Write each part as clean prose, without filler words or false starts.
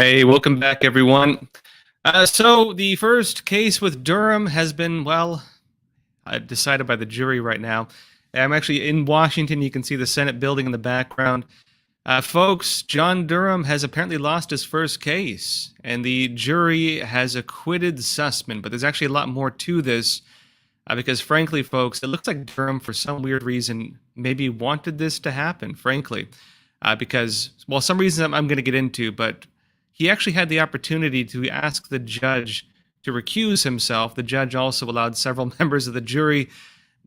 Hey, welcome back, everyone. So the first case with Durham has been, decided by the jury right now. I'm actually in Washington. You can see the Senate building in the background. Folks, John Durham has apparently lost his first case, and the jury has acquitted Sussmann. But there's actually a lot more to this, because frankly, folks, it looks like Durham, for some weird reason, maybe wanted this to happen, frankly. Because, well, some reasons I'm going to get into, but he actually had the opportunity to ask the judge to recuse himself. The judge also allowed several members of the jury,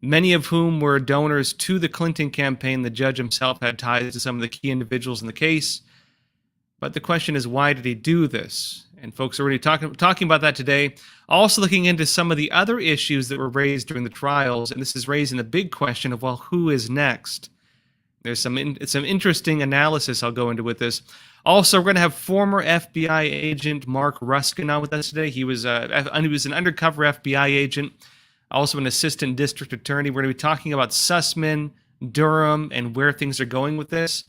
many of whom were donors to the Clinton campaign. The judge himself had ties to some of the key individuals in the case. But the question is, why did he do this? And folks are already talking about that today. Also looking into some of the other issues that were raised during the trials. And this is raising the big question of, well, who is next? There's some interesting analysis I'll go into with this. Also, we're going to have former FBI agent Marc Ruskin on with us today. He was an undercover FBI agent, also an assistant district attorney. We're going to be talking about Sussmann, Durham, and where things are going with this.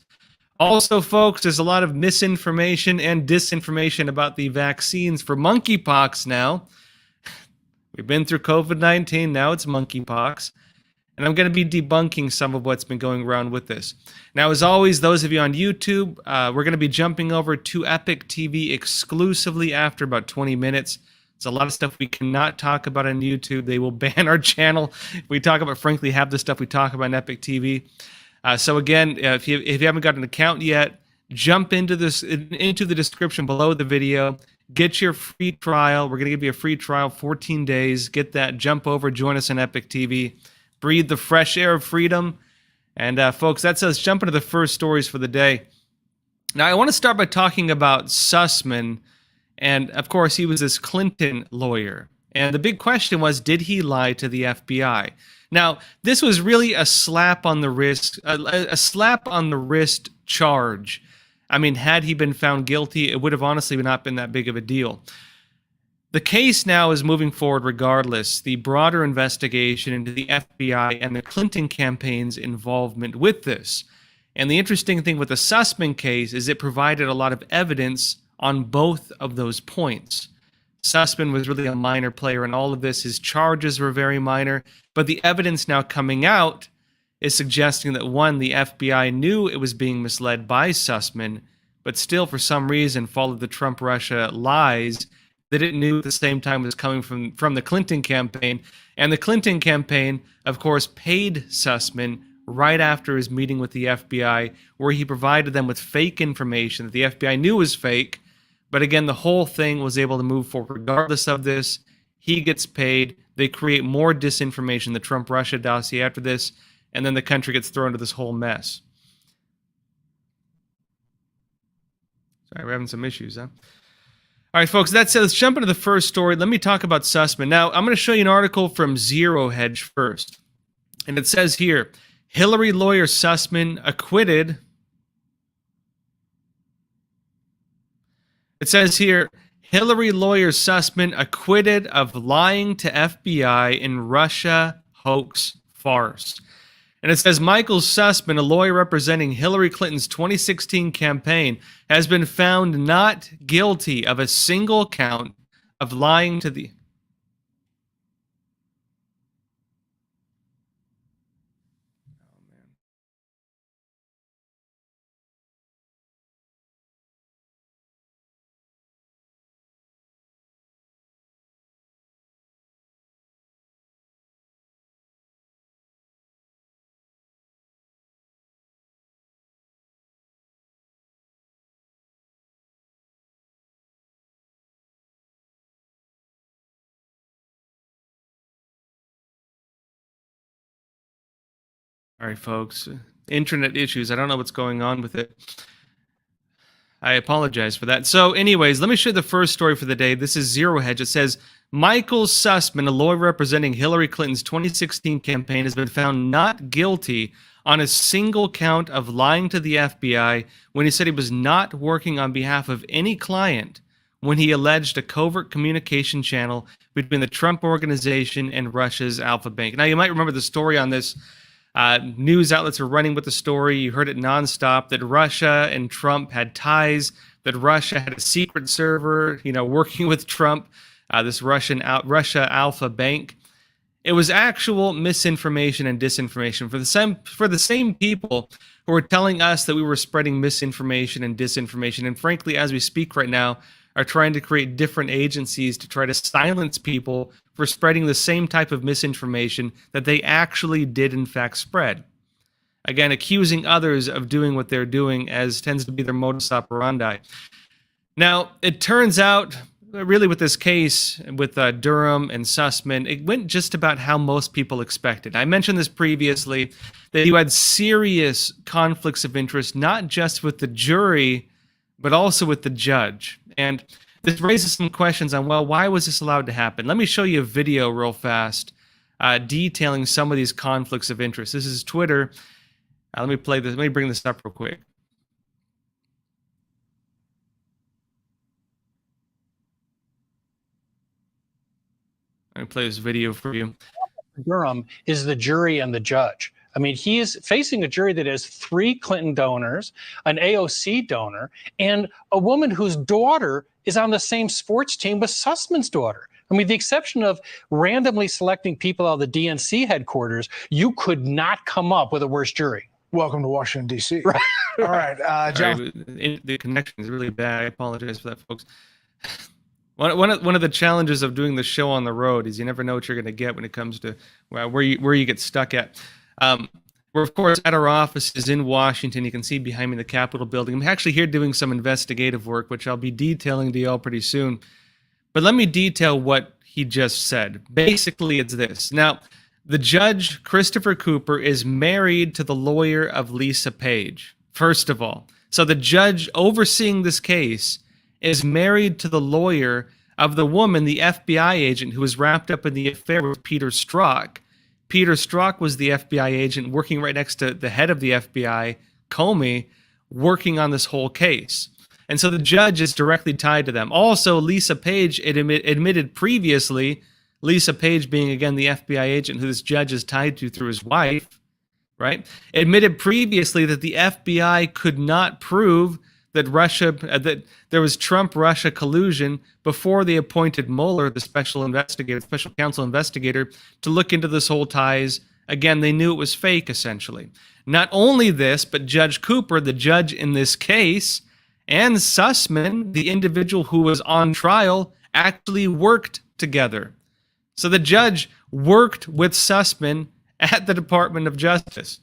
Also, folks, there's a lot of misinformation and disinformation about the vaccines for monkeypox now. We've been through COVID-19, now it's monkeypox. And I'm going to be debunking some of what's been going around with this. Now, as always, those of you on YouTube, we're going to be jumping over to Epic TV exclusively after about 20 minutes. It's a lot of stuff we cannot talk about on YouTube. They will ban our channel if we talk about, frankly, half the stuff we talk about on Epic TV. So again, if you haven't got an account yet, jump into the description below the video. Get your free trial. We're going to give you a free trial, 14 days. Get that. Jump over. Join us on Epic TV. Breathe the fresh air of freedom. And folks, that's us. Jump into the first stories for the day. Now, I want to start by talking about Sussmann. And of course, he was this Clinton lawyer. And the big question was, did he lie to the FBI? Now, this was really a slap on the wrist, charge. I mean, had he been found guilty, it would have honestly not been that big of a deal. The case now is moving forward regardless. The broader investigation into the FBI and the Clinton campaign's involvement with this. And the interesting thing with the Sussmann case is it provided a lot of evidence on both of those points. Sussmann was really a minor player in all of this. His charges were very minor. But the evidence now coming out is suggesting that, one, the FBI knew it was being misled by Sussmann, but still for some reason followed the Trump-Russia lies that it knew at the same time was coming from the Clinton campaign. And the Clinton campaign, of course, paid Sussmann right after his meeting with the FBI, where he provided them with fake information that the FBI knew was fake. But again, the whole thing was able to move forward regardless of this. He gets paid. They create more disinformation, the Trump-Russia dossier after this, and then the country gets thrown into this whole mess. Sorry, we're having some issues, huh? All right, folks, that said, let's jump into the first story. Let me talk about Sussmann. Now, I'm going to show you an article from Zero Hedge first. And it says here, Hillary lawyer Sussmann acquitted. It says here, Hillary lawyer Sussmann acquitted of lying to FBI in Russia hoax farce. And it says Michael Sussmann, a lawyer representing Hillary Clinton's 2016 campaign, has been found not guilty of a single count of lying to the... All right, folks, internet issues. I don't know what's going on with it. I apologize for that. So anyways, let me show you the first story for the day. This is Zero Hedge. It says, Michael Sussmann, a lawyer representing Hillary Clinton's 2016 campaign, has been found not guilty on a single count of lying to the FBI when he said he was not working on behalf of any client when he alleged a covert communication channel between the Trump organization and Russia's Alfa Bank. Now, you might remember the story on this. News outlets are running with the story. You heard it nonstop that Russia and Trump had ties, that Russia had a secret server, working with Trump, this Russia Alfa bank. It was actual misinformation and disinformation for the same people who were telling us that we were spreading misinformation and disinformation, and frankly, as we speak right now, are trying to create different agencies to try to silence people for spreading the same type of misinformation that they actually did in fact spread. Again, accusing others of doing what they're doing, as tends to be their modus operandi. Now, it turns out, really with this case, with Durham and Sussmann, it went just about how most people expected. I mentioned this previously, that you had serious conflicts of interest, not just with the jury, but also with the judge. And this raises some questions on, well, why was this allowed to happen? Let me show you a video real fast detailing some of these conflicts of interest. This is Twitter. Let me play this. Let me bring this up real quick. Let me play this video for you. Durham is the jury and the judge. I mean, he is facing a jury that has 3 Clinton donors, an AOC donor, and a woman whose daughter is on the same sports team with Sussmann's daughter. I mean, the exception of randomly selecting people out of the DNC headquarters, you could not come up with a worse jury. Welcome to Washington, D.C. Right. All right, John. The connection is really bad. I apologize for that, folks. One of the challenges of doing the show on the road is you never know what you're going to get when it comes to where you get stuck at. We're, of course, at our offices in Washington. You can see behind me the Capitol building. I'm actually here doing some investigative work, which I'll be detailing to you all pretty soon. But let me detail what he just said. Basically, it's this. Now, the judge, Christopher Cooper, is married to the lawyer of Lisa Page, first of all. So the judge overseeing this case is married to the lawyer of the woman, the FBI agent, who was wrapped up in the affair with Peter Strzok. Peter Strzok was the FBI agent working right next to the head of the FBI, Comey, working on this whole case. And so the judge is directly tied to them. Also, Lisa Page admitted previously, Lisa Page being, again, the FBI agent who this judge is tied to through his wife, right, admitted previously that the FBI could not prove that that there was Trump-Russia collusion before they appointed Mueller, the special counsel investigator, to look into this whole ties. Again, they knew it was fake, essentially. Not only this, but Judge Cooper, the judge in this case, and Sussmann, the individual who was on trial, actually worked together. So the judge worked with Sussmann at the Department of Justice.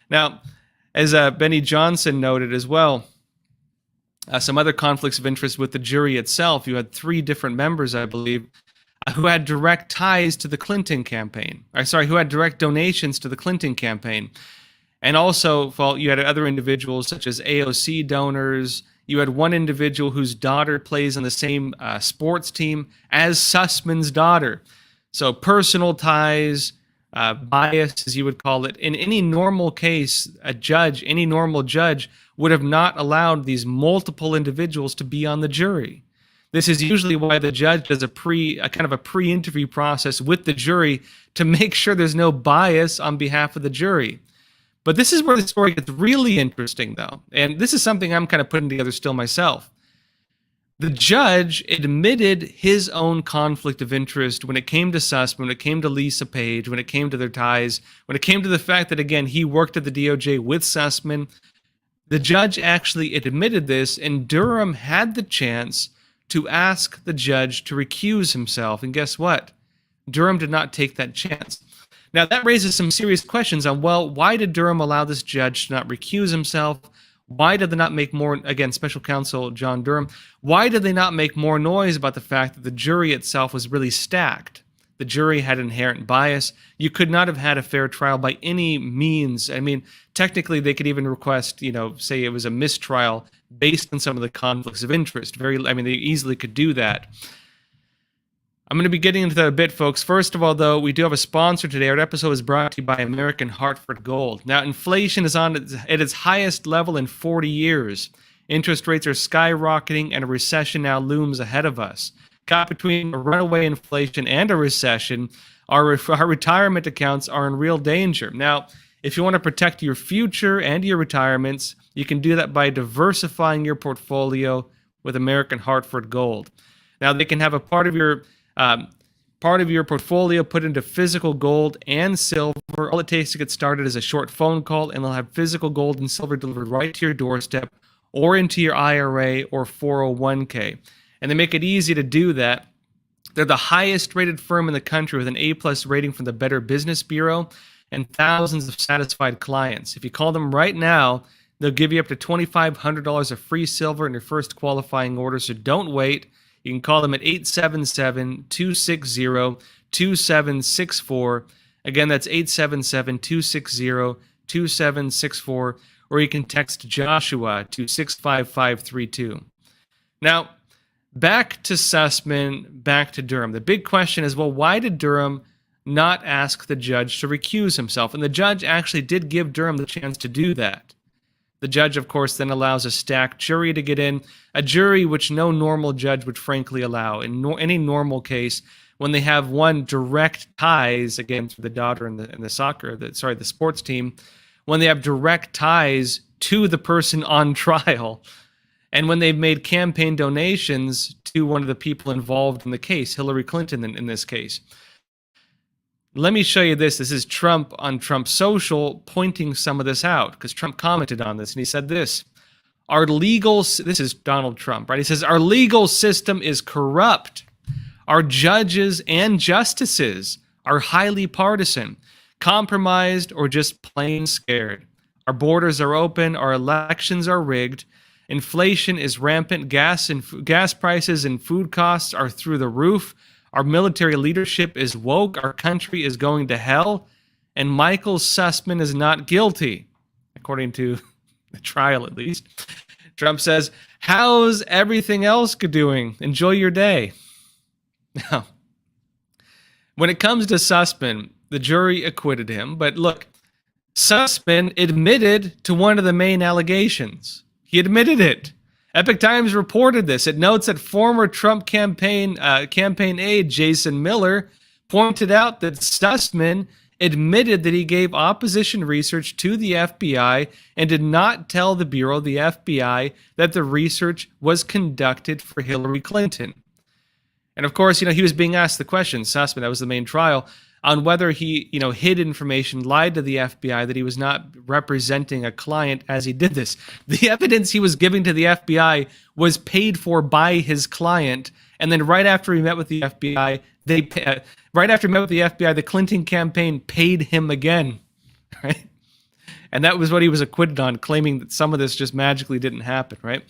Now, as Benny Johnson noted as well, some other conflicts of interest with the jury itself. You had 3 different members, I believe, who had direct ties to the Clinton campaign. Who had direct donations to the Clinton campaign. And also, you had other individuals such as AOC donors. You had one individual whose daughter plays on the same sports team as Sussmann's daughter. So personal ties, bias, as you would call it. In any normal case, any normal judge would have not allowed these multiple individuals to be on the jury. This is usually why the judge does a kind of a pre-interview process with the jury to make sure there's no bias on behalf of the jury. But this is where the story gets really interesting, though. And this is something I'm kind of putting together still myself. The judge admitted his own conflict of interest when it came to Sussmann, when it came to Lisa Page, when it came to their ties, when it came to the fact that, again, he worked at the DOJ with Sussmann. The judge actually admitted this, and Durham had the chance to ask the judge to recuse himself. And guess what? Durham did not take that chance. Now, that raises some serious questions on, well, why did Durham allow this judge to not recuse himself? Why did they not make more, again, Special Counsel John Durham, why did they not make more noise about the fact that the jury itself was really stacked? The jury had inherent bias. You could not have had a fair trial by any means. I mean, technically, they could even request, say it was a mistrial based on some of the conflicts of interest. They easily could do that. I'm going to be getting into that a bit, folks. First of all, though, we do have a sponsor today. Our episode is brought to you by American Hartford Gold. Now, inflation is at its highest level in 40 years. Interest rates are skyrocketing, and a recession now looms ahead of us. Caught between a runaway inflation and a recession, our retirement accounts are in real danger. Now, if you want to protect your future and your retirements, you can do that by diversifying your portfolio with American Hartford Gold. Now, they can have a part of your portfolio put into physical gold and silver. All it takes to get started is a short phone call, and they'll have physical gold and silver delivered right to your doorstep or into your IRA or 401k. And they make it easy to do that. They're the highest rated firm in the country with an A+ rating from the Better Business Bureau and thousands of satisfied clients. If you call them right now, they'll give you up to $2,500 of free silver in your first qualifying order, so don't wait. You can call them at 877-260-2764. Again, that's 877-260-2764, or you can text Joshua to 65532. Now, back to Sussmann, back to Durham. The big question is, well, why did Durham not ask the judge to recuse himself? And the judge actually did give Durham the chance to do that. The judge, of course, then allows a stacked jury to get in, a jury which no normal judge would frankly allow. In any normal case, when they have one direct ties, again, to the daughter and the sports team, when they have direct ties to the person on trial, and when they've made campaign donations to one of the people involved in the case, Hillary Clinton in this case. Let me show you this. This is Trump on Trump Social pointing some of this out, because Trump commented on this, and he said this. This is Donald Trump, right? He says, our legal system is corrupt. Our judges and justices are highly partisan, compromised, or just plain scared. Our borders are open. Our elections are rigged. Inflation is rampant. Gas prices and food costs are through the roof. Our military leadership is woke. Our country is going to hell. And Michael Sussmann is not guilty, according to the trial at least. Trump says, how's everything else doing? Enjoy your day. Now, when it comes to Sussmann, the jury acquitted him. But look, Sussmann admitted to one of the main allegations. He admitted it. Epoch Times reported this. It notes that former Trump campaign aide Jason Miller pointed out that Sussmann admitted that he gave opposition research to the FBI and did not tell the Bureau, the FBI, that the research was conducted for Hillary Clinton. And of course, he was being asked the question, Sussmann, that was the main trial, on whether he, hid information, lied to the FBI that he was not representing a client as he did this. The evidence he was giving to the FBI was paid for by his client, and then right after he met with the FBI, the Clinton campaign paid him again, right? And that was what he was acquitted on, claiming that some of this just magically didn't happen, right?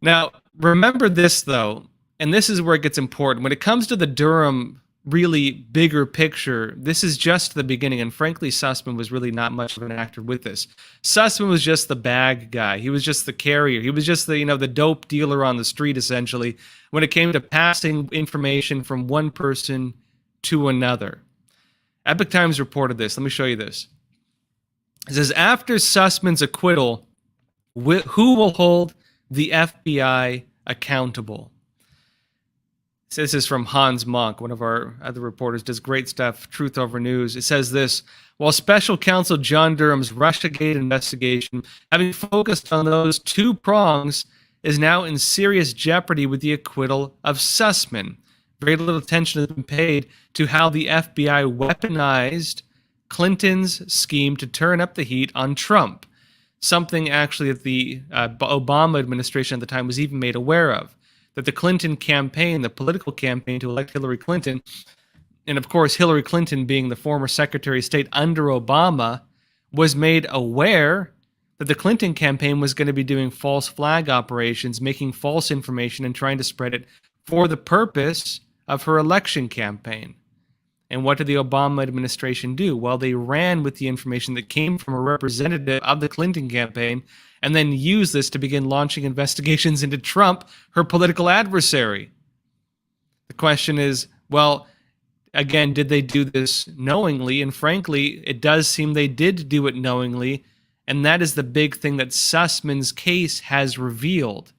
Now, remember this though, and this is where it gets important. When it comes to the Durham really bigger picture, this is just the beginning, and frankly, Sussmann was really not much of an actor with this. Sussmann was just the bag guy. He was just the carrier. He was just the the dope dealer on the street, essentially, when it came to passing information from one person to another. Epoch Times reported this. Let me show you this. It says, after Sussmann's acquittal, who will hold the FBI accountable? This is from Hans Monk, one of our other reporters, does great stuff, Truth Over News. It says this, while Special Counsel John Durham's Russiagate investigation, having focused on those two prongs, is now in serious jeopardy with the acquittal of Sussmann. Very little attention has been paid to how the FBI weaponized Clinton's scheme to turn up the heat on Trump, something actually that the Obama administration at the time was even made aware of. That the Clinton campaign, the political campaign to elect Hillary Clinton, and of course Hillary Clinton being the former Secretary of State under Obama, was made aware that the Clinton campaign was going to be doing false flag operations, making false information and trying to spread it for the purpose of her election campaign. And what did the Obama administration do? Well, they ran with the information that came from a representative of the Clinton campaign and then used this to begin launching investigations into Trump, her political adversary. The question is, well, again, did they do this knowingly? And frankly, it does seem they did do it knowingly, and that is the big thing that Sussmann's case has revealed.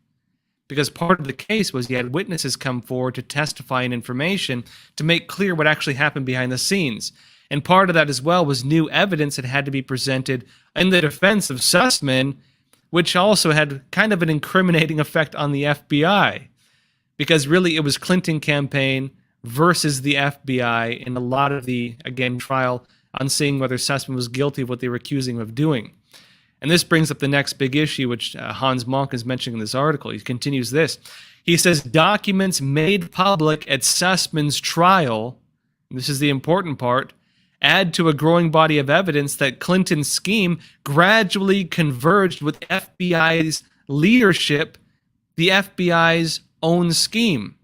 Because part of the case was he had witnesses come forward to testify in information to make clear what actually happened behind the scenes. And part of that as well was new evidence that had to be presented in the defense of Sussmann, which also had kind of an incriminating effect on the FBI, because really it was Clinton campaign versus the FBI in a lot of the, again, trial on seeing whether Sussmann was guilty of what they were accusing him of doing. And this brings up the next big issue, which Hans Monk is mentioning in this article. He continues this. He says, documents made public at Sussmann's trial, and this is the important part, add to a growing body of evidence that Clinton's scheme gradually converged with FBI's leadership, the FBI's own scheme.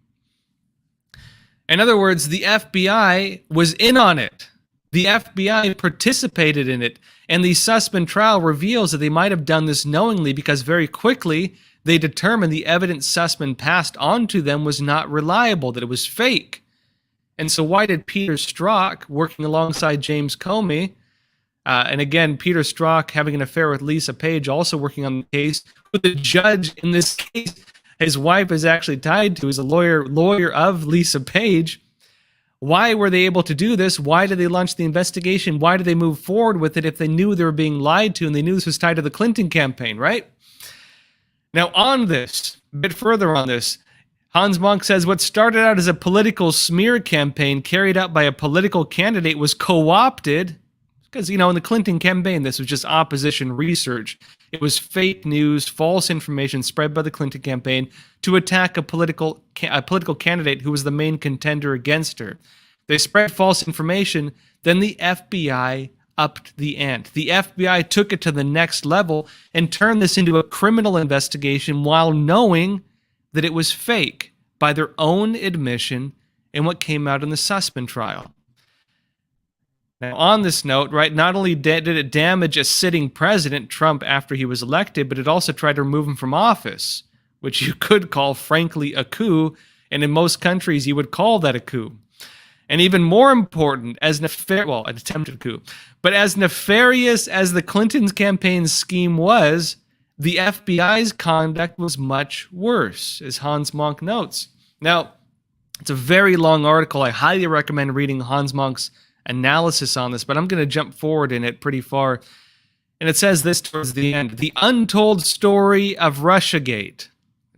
In other words, the FBI was in on it. The FBI participated in it. And the Sussmann trial reveals that they might have done this knowingly because very quickly they determined the evidence Sussmann passed on to them was not reliable, that it was fake. And so why did Peter Strzok, working alongside James Comey, and again, Peter Strzok having an affair with Lisa Page, also working on the case, with the judge in this case his wife is actually tied to, is a lawyer of Lisa Page. Why were they able to do this? Why did they launch the investigation? Why did they move forward with it if they knew they were being lied to and they knew this was tied to the Clinton campaign, right? Now on this, a bit further on this, Hans Monk says what started out as a political smear campaign carried out by a political candidate was co-opted because, in the Clinton campaign, this was just opposition research. It was fake news, false information spread by the Clinton campaign to attack a political candidate who was the main contender against her. They spread false information, then the FBI upped the ante. The FBI took it to the next level and turned this into a criminal investigation while knowing that it was fake by their own admission in what came out in the Sussmann trial. Now, on this note, right, not only did it damage a sitting president, Trump, after he was elected, but it also tried to remove him from office, which you could call, frankly, a coup, and in most countries you would call that a coup. And even more important, an attempted coup, but as nefarious as the Clinton campaign's scheme was, the FBI's conduct was much worse, as Hans Monk notes. Now, it's a very long article. I highly recommend reading Hans Monk's analysis on this, but I'm going to jump forward in it pretty far. And it says this towards the end: the untold story of Russiagate,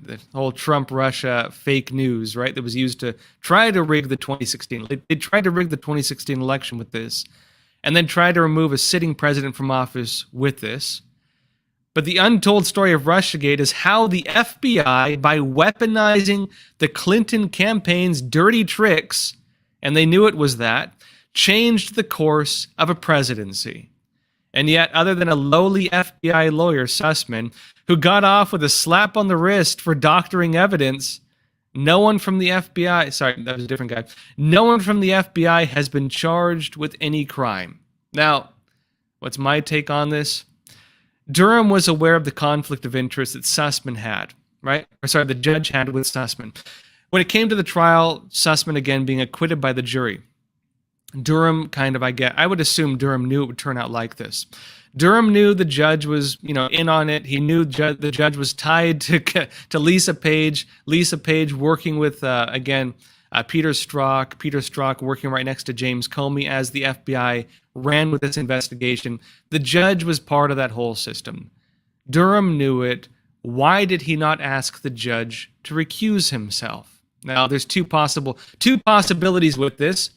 the whole Trump-Russia fake news, right, that was used to try to rig the 2016. They tried to rig the 2016 election with this, and then try to remove a sitting president from office with this. But the untold story of Russiagate is how the FBI, by weaponizing the Clinton campaign's dirty tricks, and they knew it was that, changed the course of a presidency. And yet, other than a lowly FBI lawyer, Sussmann, who got off with a slap on the wrist for doctoring evidence, no one from the FBI, sorry, that was a different guy, no one from the FBI has been charged with any crime. Now, what's my take on this? Durham was aware of the conflict of interest that Sussmann had, right? The judge had with Sussmann. When it came to the trial, Sussmann again being acquitted by the jury, Durham I would assume Durham knew it would turn out like this. Durham knew the judge was, in on it. He knew the judge was tied to Lisa Page. Lisa Page working with, Peter Strzok working right next to James Comey as the FBI ran with this investigation. The judge was part of that whole system. Durham knew it. Why did he not ask the judge to recuse himself? Now, there's two possibilities with this.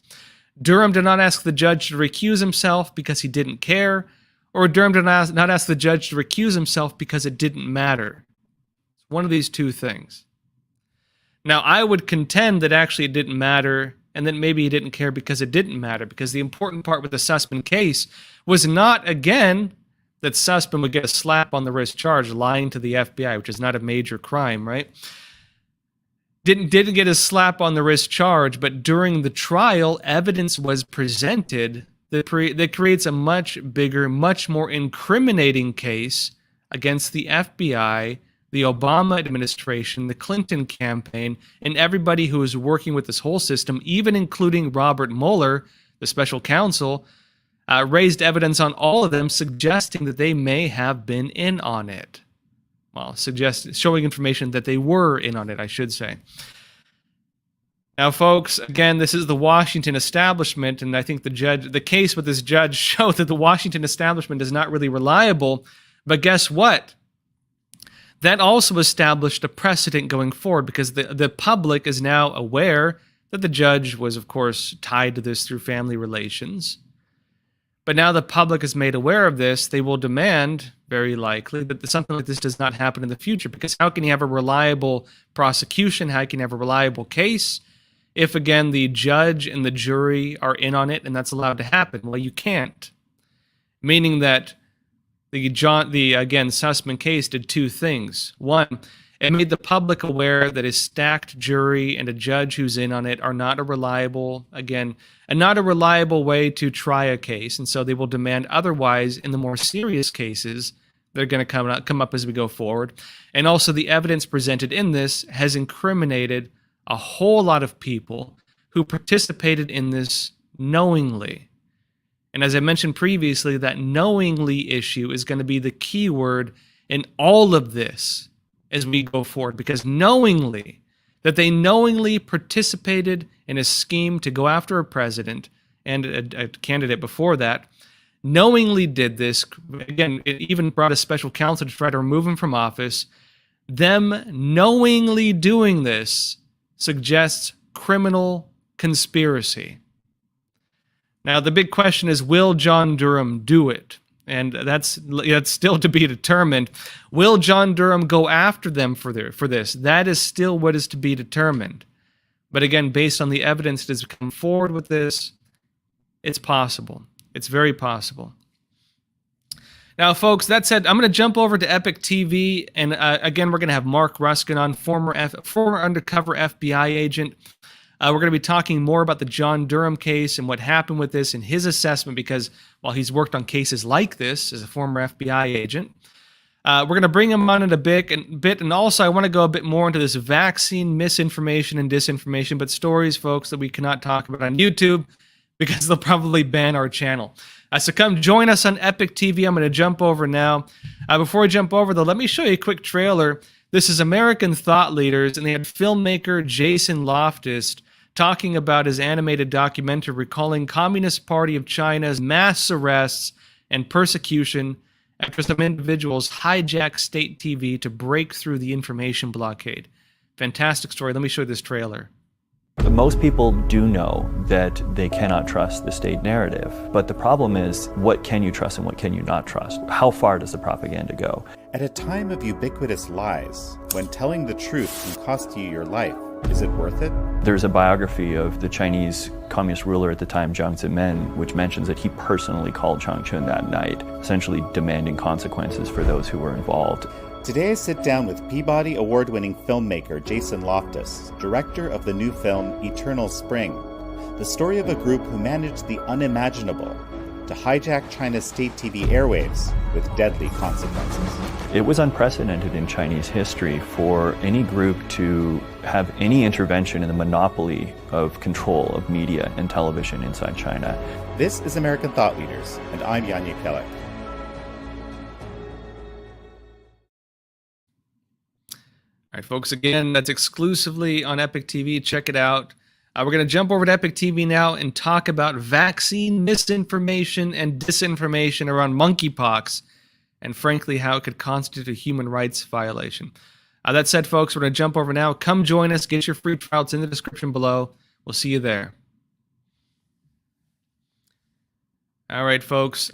Durham did not ask the judge to recuse himself because he didn't care, or Durham did not ask the judge to recuse himself because it didn't matter. It's one of these two things. Now, I would contend that actually it didn't matter, and that maybe he didn't care because it didn't matter, because the important part with the Sussmann case was not, again, that Sussmann would get a slap on the wrist charge lying to the FBI, which is not a major crime, right? Didn't get a slap on the wrist charge, but during the trial, evidence was presented that creates a much bigger, much more incriminating case against the FBI, the Obama administration, the Clinton campaign, and everybody who is working with this whole system, even including Robert Mueller, the special counsel, raised evidence on all of them, suggesting that they may have been in on it. Well, showing information that they were in on it, I should say. Now, folks, again, this is the Washington establishment, and I think the case with this judge showed that the Washington establishment is not really reliable. But guess what? that also established a precedent going forward because the public is now aware that the judge was, of course, tied to this through family relations. But now the public is made aware of this, they will demand, very likely, that something like this does not happen in the future. Because how can you have a reliable prosecution? How can you have a reliable case if, again, the judge and the jury are in on it and that's allowed to happen? Well, you can't. Meaning that the Sussmann case did two things. One, it made the public aware that a stacked jury and a judge who's in on it are not a reliable, not a reliable way to try a case, and so they will demand otherwise in the more serious cases. They're going to come up as we go forward. And also the evidence presented in this has incriminated a whole lot of people who participated in this knowingly. And as I mentioned previously, that knowingly issue is going to be the key word in all of this as we go forward, because knowingly, that they knowingly participated in a scheme to go after a president and a candidate before that, knowingly did this. Again, it even brought a special counsel to try to remove him from office. Them knowingly doing this suggests criminal conspiracy. Now, the big question is, will John Durham do it? And that's still to be determined. Will John Durham go after them for this? That is still what is to be determined. But again, based on the evidence that has come forward with this, it's possible. It's very possible. Now, folks, that said, I'm going to jump over to Epic TV, and again, we're going to have Marc Ruskin on, former undercover FBI agent. We're going to be talking more about the John Durham case and what happened with this and his assessment, because while he's worked on cases like this as a former FBI agent, we're going to bring him on in a bit. And also, I want to go a bit more into this vaccine misinformation and disinformation, but stories, folks, that we cannot talk about on YouTube because they'll probably ban our channel. So come join us on Epic TV. I'm going to jump over now. Before we jump over, though, let me show you a quick trailer. This is American thought leaders, and they had filmmaker Jason Loftus talking about his animated documentary recalling Communist Party of China's mass arrests and persecution after some individuals hijacked state TV to break through the information blockade. Fantastic story. Let me show you this trailer. Most people do know that they cannot trust the state narrative, but the problem is, what can you trust and what can you not trust? How far does the propaganda go? At a time of ubiquitous lies, when telling the truth can cost you your life, is it worth it? There's a biography of the Chinese communist ruler at the time, Jiang Zemin, which mentions that he personally called Changchun that night, essentially demanding consequences for those who were involved. Today I sit down with Peabody Award-winning filmmaker Jason Loftus, director of the new film Eternal Spring, the story of a group who managed the unimaginable, to hijack China's state TV airwaves with deadly consequences. It was unprecedented in Chinese history for any group to have any intervention in the monopoly of control of media and television inside China. This is American Thought Leaders, and I'm Yanya Kellett. All right, folks, again, that's exclusively on Epic TV. Check it out. We're going to jump over to Epic TV now and talk about vaccine misinformation and disinformation around monkeypox, and frankly, how it could constitute a human rights violation. That said, folks, we're going to jump over now. Come join us. Get your free trial. It's in the description below. We'll see you there. All right, folks.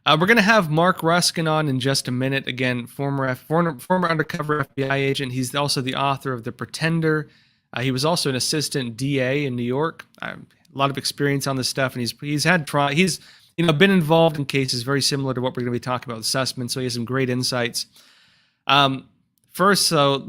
We're going to have Marc Ruskin on in just a minute. Again, former undercover FBI agent. He's also the author of The Pretender. He was also an assistant DA in New York. A lot of experience on this stuff, and he's been involved in cases very similar to what we're going to be talking about with Sussmann. So he has some great insights. First, though,